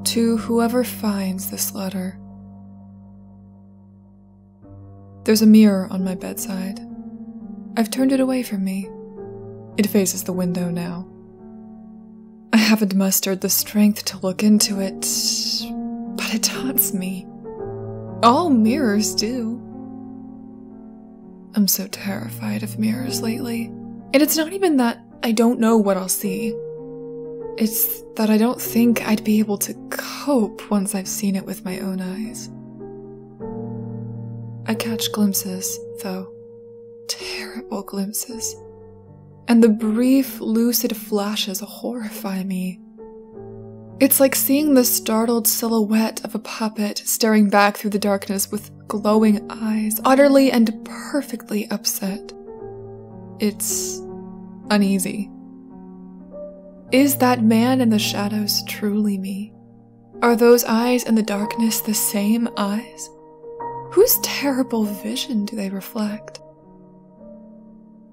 To whoever finds this letter. There's a mirror on my bedside. I've turned it away from me. It faces the window now. I haven't mustered the strength to look into it, but it haunts me. All mirrors do. I'm so terrified of mirrors lately. And it's not even that I don't know what I'll see. It's that I don't think I'd be able to cope once I've seen it with my own eyes. I catch glimpses, though. Terrible glimpses. And the brief, lucid flashes horrify me. It's like seeing the startled silhouette of a puppet staring back through the darkness with glowing eyes, utterly and perfectly upset. It's uneasy. Is that man in the shadows truly me? Are those eyes in the darkness the same eyes? Whose terrible vision do they reflect?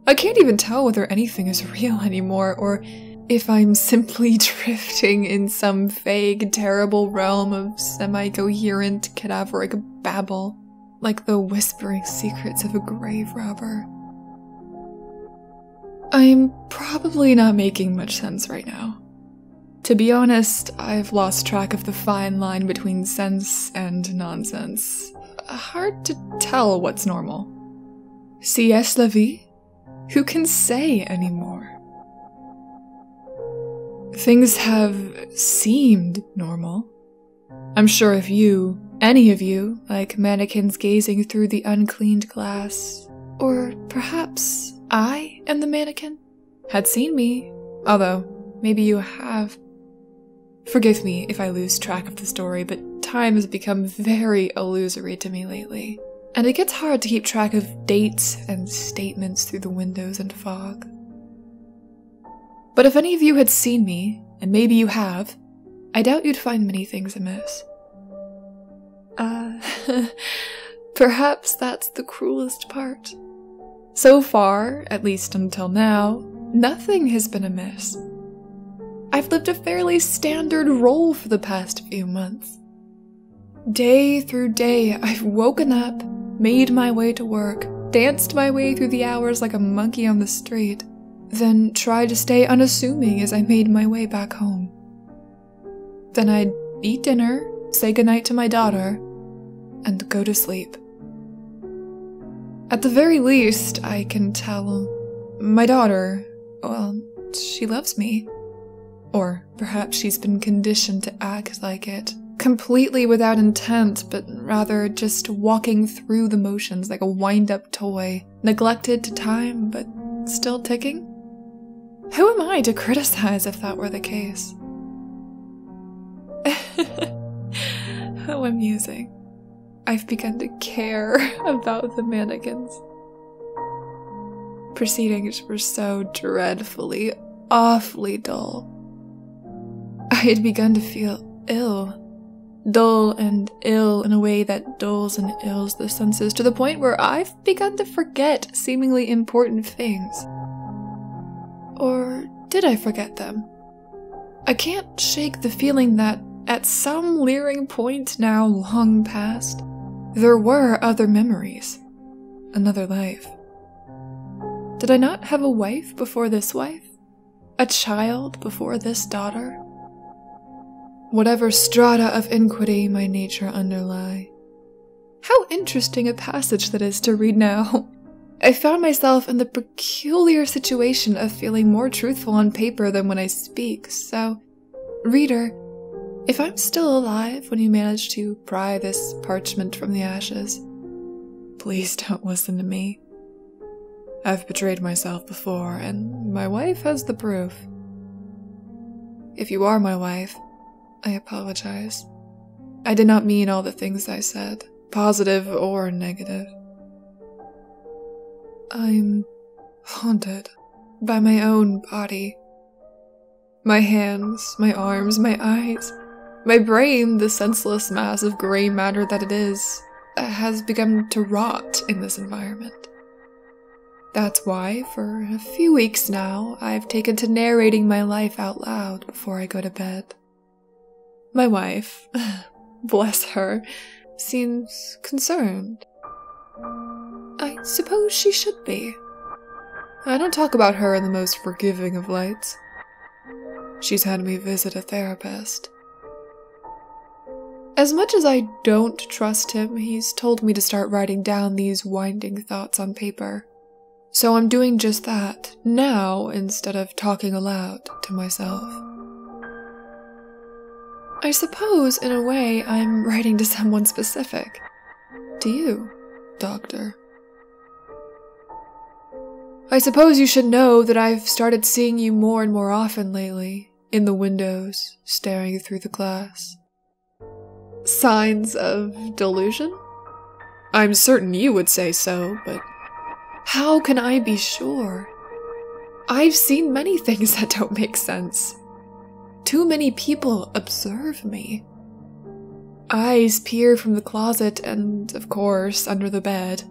I can't even tell whether anything is real anymore, or if I'm simply drifting in some vague, terrible realm of semi-coherent, cadaveric babble, like the whispering secrets of a grave robber. I'm probably not making much sense right now. To be honest, I've lost track of the fine line between sense and nonsense. Hard to tell what's normal. Si est la vie? Who can say anymore? Things have seemed normal. I'm sure if you, any of you, like mannequins gazing through the uncleaned glass, or perhaps I am the mannequin, had seen me, although maybe you have. Forgive me if I lose track of the story, but time has become very illusory to me lately, and it gets hard to keep track of dates and statements through the windows and fog. But if any of you had seen me, and maybe you have, I doubt you'd find many things amiss. Perhaps that's the cruelest part. So far, at least until now, nothing has been amiss. I've lived a fairly standard role for the past few months. Day through day, I've woken up, made my way to work, danced my way through the hours like a monkey on the street, then tried to stay unassuming as I made my way back home. Then I'd eat dinner, say goodnight to my daughter, and go to sleep. At the very least, I can tell my daughter, well, she loves me. Or perhaps she's been conditioned to act like it, completely without intent, but rather just walking through the motions like a wind-up toy, neglected to time, but still ticking? Who am I to criticize if that were the case? How amusing. I've begun to care about the mannequins. Proceedings were so dreadfully, awfully dull. I had begun to feel ill. Dull and ill in a way that dulls and ills the senses, to the point where I've begun to forget seemingly important things. Or did I forget them? I can't shake the feeling that, at some leering point now long past, there were other memories. Another life. Did I not have a wife before this wife? A child before this daughter? Whatever strata of iniquity my nature underlie. How interesting a passage that is to read now. I found myself in the peculiar situation of feeling more truthful on paper than when I speak, so, reader, if I'm still alive when you manage to pry this parchment from the ashes, please don't listen to me. I've betrayed myself before, and my wife has the proof. If you are my wife, I apologize. I did not mean all the things I said, positive or negative. I'm haunted by my own body. My hands, my arms, my eyes, my brain, the senseless mass of gray matter that it is, has begun to rot in this environment. That's why, for a few weeks now, I've taken to narrating my life out loud before I go to bed. My wife, bless her, seems concerned. I suppose she should be. I don't talk about her in the most forgiving of lights. She's had me visit a therapist. As much as I don't trust him, he's told me to start writing down these winding thoughts on paper. So I'm doing just that, now, instead of talking aloud to myself. I suppose, in a way, I'm writing to someone specific. To you, Doctor. I suppose you should know that I've started seeing you more and more often lately, in the windows, staring through the glass. Signs of delusion? I'm certain you would say so, but how can I be sure? I've seen many things that don't make sense. Too many people observe me. Eyes peer from the closet and, of course, under the bed.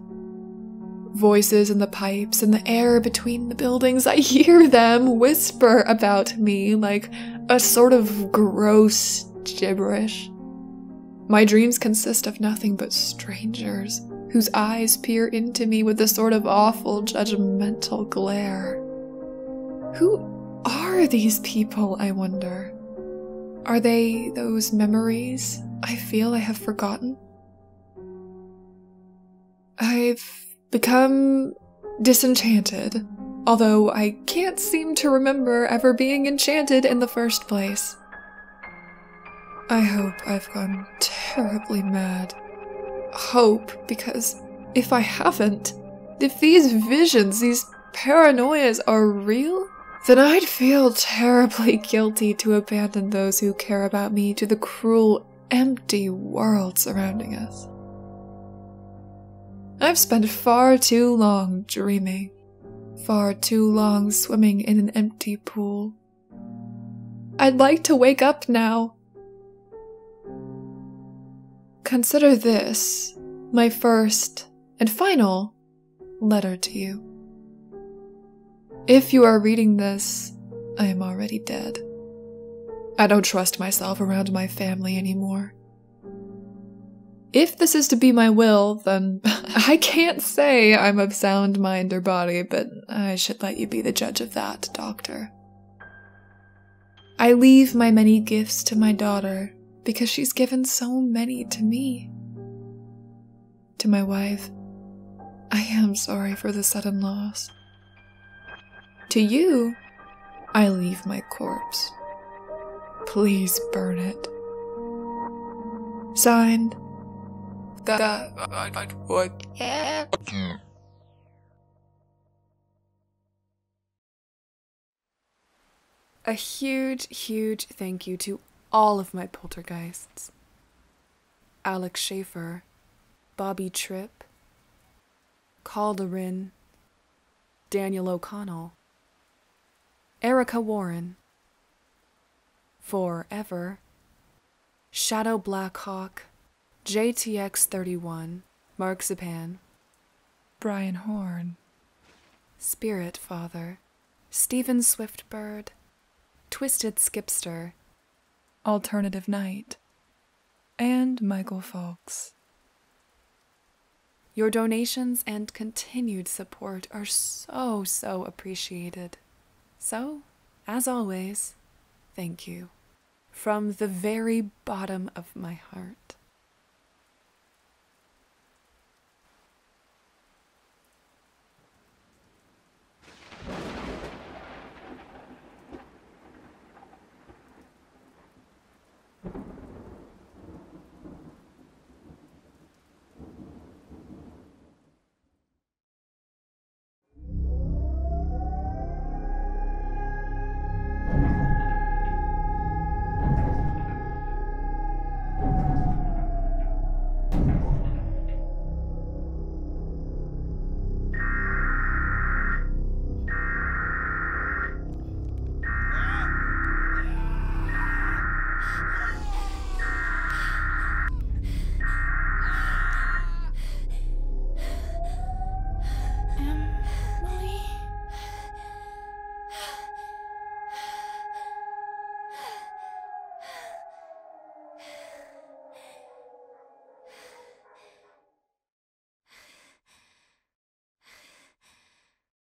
Voices in the pipes and the air between the buildings, I hear them whisper about me like a sort of gross gibberish. My dreams consist of nothing but strangers whose eyes peer into me with a sort of awful judgmental glare. Who are these people, I wonder? Are they those memories I feel I have forgotten? I've become disenchanted, although I can't seem to remember ever being enchanted in the first place. I hope I've gone terribly mad. Hope, because if I haven't, if these visions, these paranoias are real, then I'd feel terribly guilty to abandon those who care about me to the cruel, empty world surrounding us. I've spent far too long dreaming, far too long swimming in an empty pool. I'd like to wake up now. Consider this my first and final letter to you. If you are reading this, I am already dead. I don't trust myself around my family anymore. If this is to be my will, then I can't say I'm of sound mind or body, but I should let you be the judge of that, Doctor. I leave my many gifts to my daughter because she's given so many to me. To my wife, I am sorry for the sudden loss. To you, I leave my corpse. Please burn it. Signed, that I would. A huge thank you to all of my poltergeists. Alex Schaefer, Bobby Tripp, Calderin, Daniel O'Connell, Erica Warren, Forever, Shadow Blackhawk, JTX31, Mark Zapan, Brian Horn, Spirit Father, Stephen Swiftbird, Twisted Skipster, Alternative Night, and Michael Fawkes. Your donations and continued support are so appreciated. So, as always, thank you. From the very bottom of my heart.